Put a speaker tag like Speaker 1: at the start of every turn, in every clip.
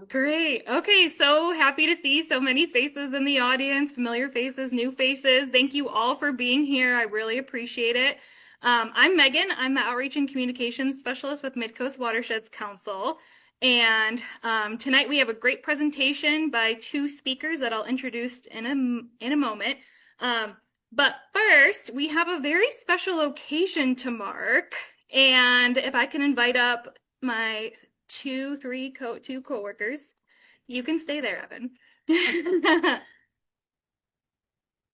Speaker 1: Great. Okay, so happy to see so many faces in the audience, familiar faces, new faces. Thank you all for being here. I really appreciate it. I'm Megan. I'm the Outreach and Communications Specialist with MidCoast Watersheds Council. And tonight we have a great presentation by two speakers that I'll introduce in a moment. But first, we have a very special occasion to mark. And if I can invite up my two coworkers. You can stay there, Evan.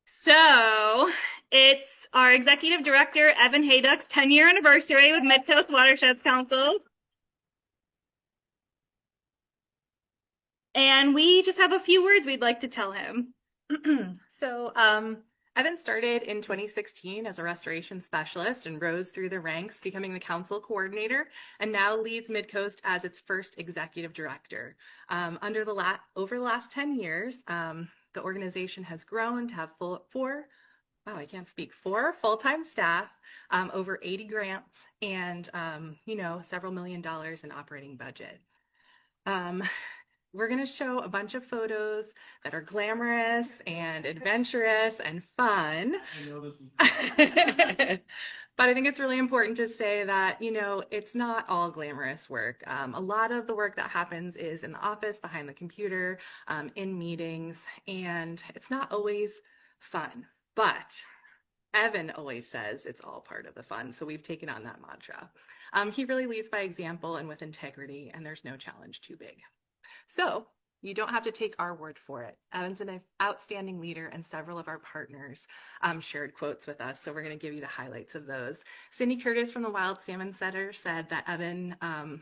Speaker 1: So it's our executive director, Evan Hayduk's 10-year anniversary with MidCoast Watersheds Council. And we just have a few words we'd like to tell him.
Speaker 2: So Evan started in 2016 as a restoration specialist and rose through the ranks, becoming the council coordinator, and now leads MidCoast as its first executive director. Over the last 10 years, the organization has grown to have four full-time staff, over 80 grants, and several $1 million in operating budget. We're going to show a bunch of photos that are glamorous and adventurous and fun.
Speaker 3: I know this is
Speaker 2: But I think it's really important to say that, it's not all glamorous work. A lot of the work that happens is in the office, behind the computer, in meetings, and it's not always fun. But Evan always says it's all part of the fun, so we've taken on that mantra. He really leads by example and with integrity, and there's no challenge too big. So you don't have to take our word for it. Evan's an outstanding leader, and several of our partners shared quotes with us, so we're going to give you the highlights of those. Cindy Curtis from the Wild Salmon Center said that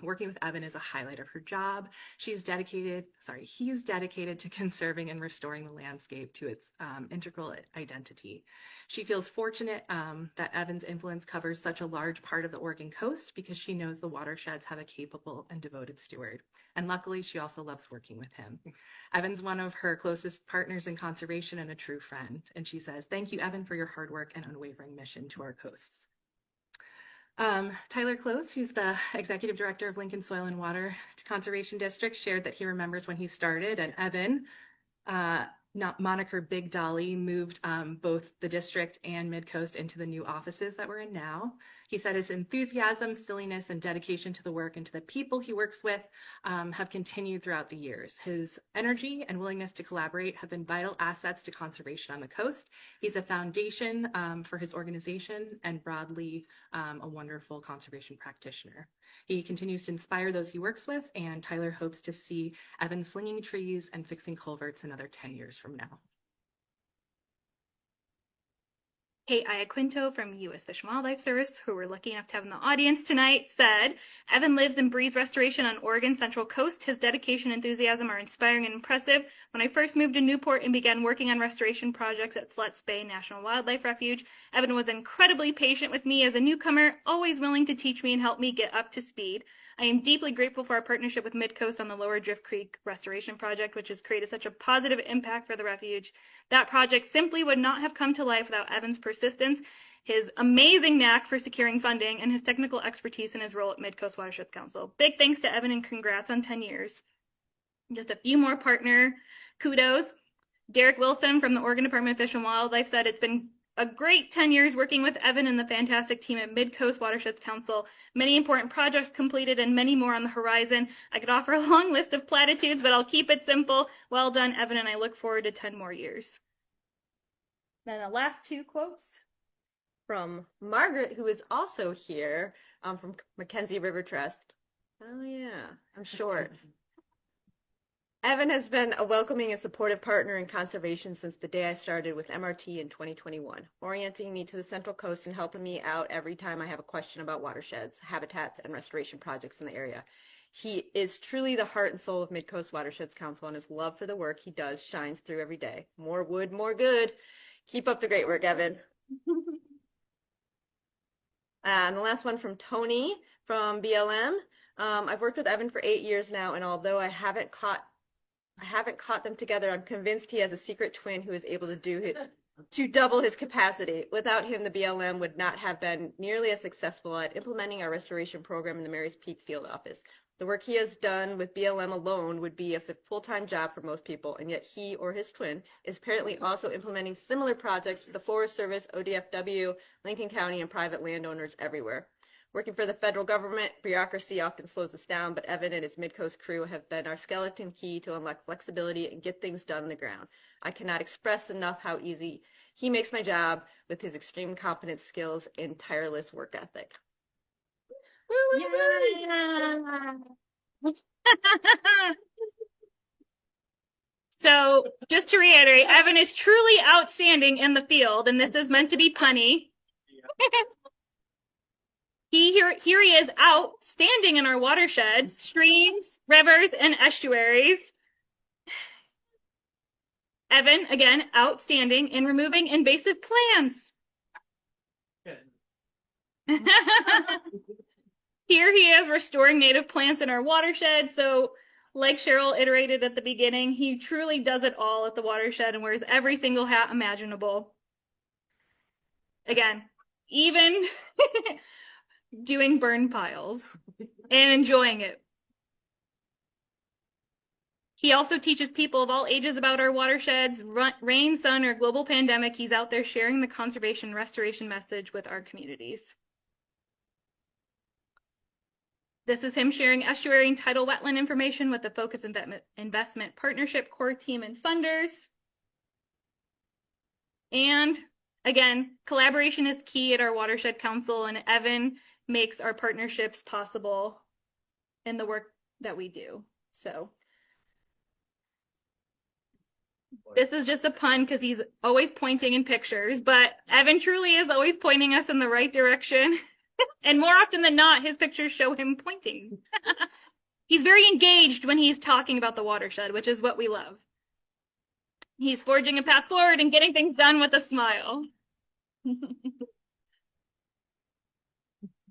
Speaker 2: working with Evan is a highlight of her job. He's dedicated to conserving and restoring the landscape to its integral identity. She feels fortunate that Evan's influence covers such a large part of the Oregon coast because she knows the watersheds have a capable and devoted steward. And luckily, she also loves working with him. Evan's one of her closest partners in conservation and a true friend. And she says, "Thank you, Evan, for your hard work and unwavering mission to our coasts." Tyler Close, who's the executive director of Lincoln Soil and Water Conservation District, shared that he remembers when he started, and Evan, moniker Big Dolly, moved both the district and MidCoast into the new offices that we're in now. He said his enthusiasm, silliness, and dedication to the work and to the people he works with have continued throughout the years. His energy and willingness to collaborate have been vital assets to conservation on the coast. He's a foundation for his organization and broadly a wonderful conservation practitioner. He continues to inspire those he works with, and Tyler hopes to see Evan slinging trees and fixing culverts another 10 years from now.
Speaker 1: Kate Iaquinto from U.S. Fish and Wildlife Service, who we're lucky enough to have in the audience tonight, said, "Evan lives and breathes restoration on Oregon's Central Coast. His dedication and enthusiasm are inspiring and impressive. When I first moved to Newport and began working on restoration projects at Sluts Bay National Wildlife Refuge, Evan was incredibly patient with me as a newcomer, always willing to teach me and help me get up to speed. I am deeply grateful for our partnership with MidCoast on the Lower Drift Creek Restoration Project, which has created such a positive impact for the refuge. That project simply would not have come to life without Evan's persistence, his amazing knack for securing funding, and his technical expertise in his role at MidCoast Watersheds Council. Big thanks to Evan and congrats on 10 years. Just a few more partner kudos. Derek Wilson from the Oregon Department of Fish and Wildlife said, "It's been a great 10 years working with Evan and the fantastic team at MidCoast Watersheds Council. Many important projects completed and many more on the horizon. I could offer a long list of platitudes, but I'll keep it simple. Well done, Evan, and I look forward to 10 more years." Then the last two quotes.
Speaker 4: From Margaret, who is also here, from Mackenzie River Trust. Oh yeah, I'm short. Evan has been a welcoming and supportive partner in conservation since the day I started with MRT in 2021, orienting me to the Central Coast and helping me out every time I have a question about watersheds, habitats, and restoration projects in the area. He is truly the heart and soul of MidCoast Watersheds Council, and his love for the work he does shines through every day. More wood, more good. Keep up the great work, Evan. And the last one from Tony from BLM. I've worked with Evan for 8 years now, and although I haven't caught them together, I'm convinced he has a secret twin who is able to double his capacity. Without him, the BLM would not have been nearly as successful at implementing our restoration program in the Mary's Peak field office. The work he has done with BLM alone would be a full-time job for most people, and yet he or his twin is apparently also implementing similar projects with the Forest Service, ODFW, Lincoln County, and private landowners everywhere. Working for the federal government, bureaucracy often slows us down, but Evan and his MidCoast crew have been our skeleton key to unlock flexibility and get things done on the ground. I cannot express enough how easy he makes my job with his extreme competence, skills, and tireless work ethic.
Speaker 1: Yeah. So, just to reiterate, Evan is truly outstanding in the field, and this is meant to be punny. Here he is outstanding in our watersheds, streams, rivers, and estuaries. Evan, again, outstanding in removing invasive plants. Here he is restoring native plants in our watershed. So, like Cheryl iterated at the beginning, he truly does it all at the watershed and wears every single hat imaginable. Again, even doing burn piles and enjoying it. He also teaches people of all ages about our watersheds, rain, sun, or global pandemic. He's out there sharing the conservation restoration message with our communities. This is him sharing estuary and tidal wetland information with the Focus Investment Partnership core team and funders. And again, collaboration is key at our Watershed Council, and Evan makes our partnerships possible in the work that we do. So this is just a pun because he's always pointing in pictures, but Evan truly is always pointing us in the right direction. And more often than not, his pictures show him pointing. He's very engaged when he's talking about the watershed, which is what we love. He's forging a path forward and getting things done with a smile.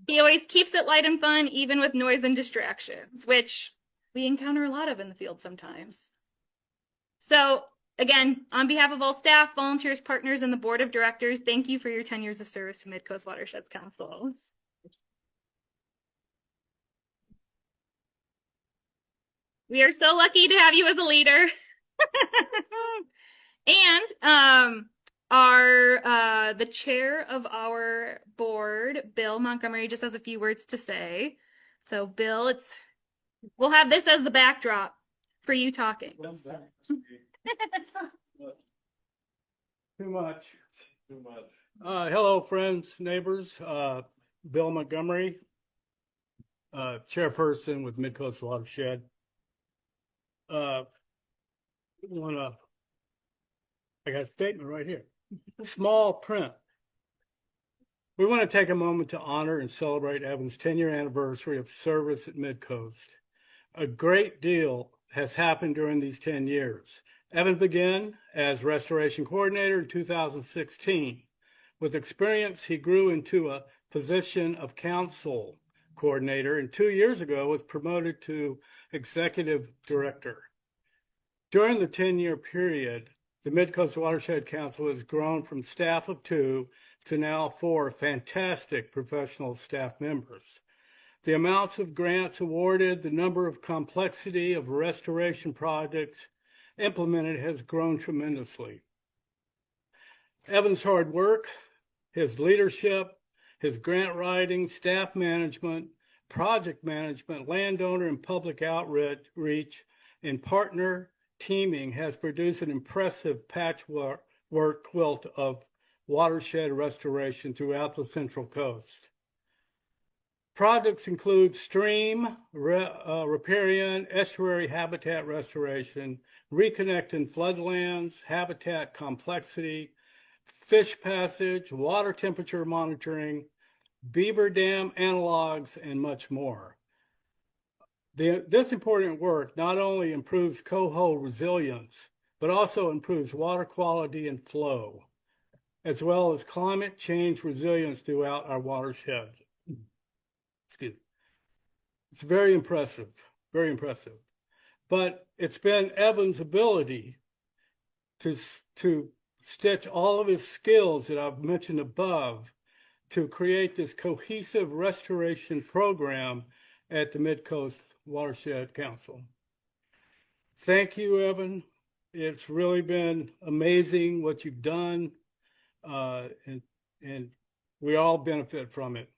Speaker 1: He always keeps it light and fun, even with noise and distractions, which we encounter a lot of in the field sometimes. So, again, on behalf of all staff, volunteers, partners, and the board of directors, thank you for your 10 years of service to MidCoast Watersheds Council. We are so lucky to have you as a leader. And the chair of our board, Bill Montgomery, just has a few words to say. So, Bill, we'll have this as the backdrop for you talking.
Speaker 3: Too much. Hello, friends, neighbors. Bill Montgomery, chairperson with MidCoast Watershed. I got a statement right here. Small print. We want to take a moment to honor and celebrate Evan's 10-year anniversary of service at MidCoast. A great deal has happened during these 10 years. Evan began as restoration coordinator in 2016. With experience, he grew into a position of council coordinator, and 2 years ago was promoted to executive director. During the 10-year period, the MidCoast Watershed Council has grown from staff of 2 to now 4 fantastic professional staff members. The amounts of grants awarded, the number of complexity of restoration projects implemented has grown tremendously. Evan's hard work, his leadership, his grant writing, staff management, project management, landowner and public outreach, and partner teaming has produced an impressive patchwork quilt of watershed restoration throughout the Central Coast. Projects include stream, riparian, estuary habitat restoration, reconnecting floodlands, habitat complexity, fish passage, water temperature monitoring, beaver dam analogs, and much more. This important work not only improves coho resilience, but also improves water quality and flow, as well as climate change resilience throughout our watershed. Excuse me. It's very impressive, very impressive. But it's been Evan's ability to stitch all of his skills that I've mentioned above to create this cohesive restoration program at the MidCoast Watershed Council. Thank you, Evan. It's really been amazing what you've done, and we all benefit from it.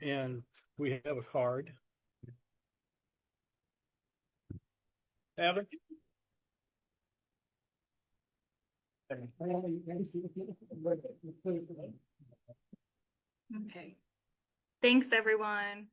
Speaker 3: And we have a card. Evan?
Speaker 1: Okay. Thanks, everyone.